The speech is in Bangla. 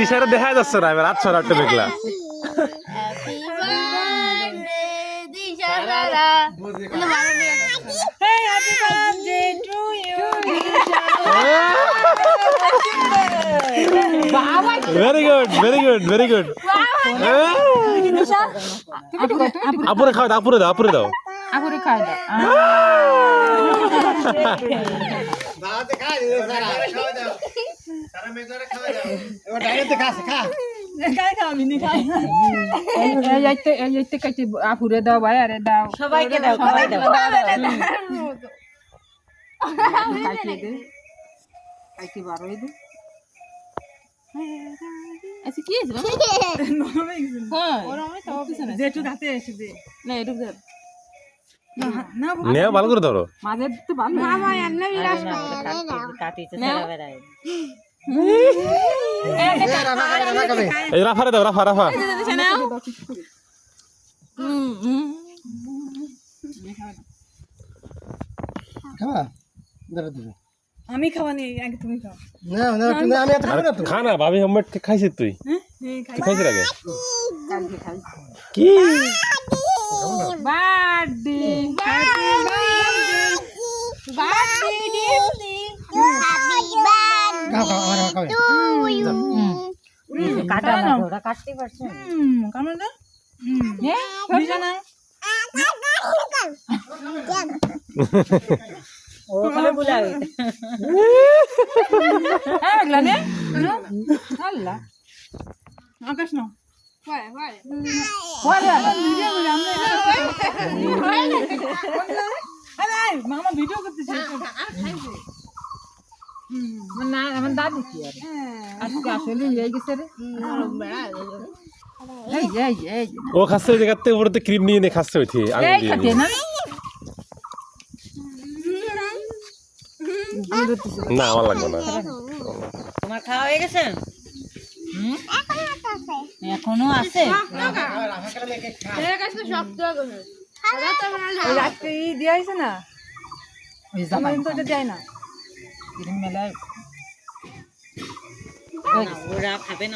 দিশারে দেখা যাচ্ছে না এবার আচ্ছা একটা দেখলা very good very good very good আপুরে খাও দাও আপুরে দাও আপুরে দাও আপুরে খাই দাও বাবাতে খা দে সারা খাওয়া দাও সারা মেজরে খাওয়া দাও এবার ডাইরেক্ট খা এইতে কাটি আপুরে দাও ভাই আরে দাও সবাইকে দাও সবাই দাও কাটিয়ে দে কাটি বারোই দে আচ্ছা কি আছে যেটু হাতে এসে দে না এটুক ধর না নে ভালো করে ধরো মাঝে তো ভালো না ভাই আল্লাহ কাটিতে সারা বেড়ায় এই রাফারে দাও রাফা রাফা খাওয়া দাঁড়া দিবি আমি খাওয়ানি আগে তুমি খাও না না তুমি আমি এত খাবো না তো খা না ভাবি হোমমেড খাইছিস তুই তুই খাইছিস আগে কালকে খাই কি বার্থডে খাও খাও আমার খাও কাটা না ওটা কাটতে পারছেন কামড় দাও দিজা না ও খাবে বুলাবে হ্যাঁ লাগলে আল্লাহ আকাশ না মামা ভিডিও করতেছে না আমার দাদি কি আর আজকে আসলে এই গেছে রে এই ও খাচ্ছে ওই জায়গাতে উপরে ক্রিম নিয়ে নে খাচ্ছে ওইটি আঙুল এই দিয়ে খাতে না না আমার লাগবে না তোমার খাওয়া হয়ে গেছে এখনো আছে রাত্রে দিয়ে আছে না ওই জামাই তো দেয় না মেলায় ওরা খাবে না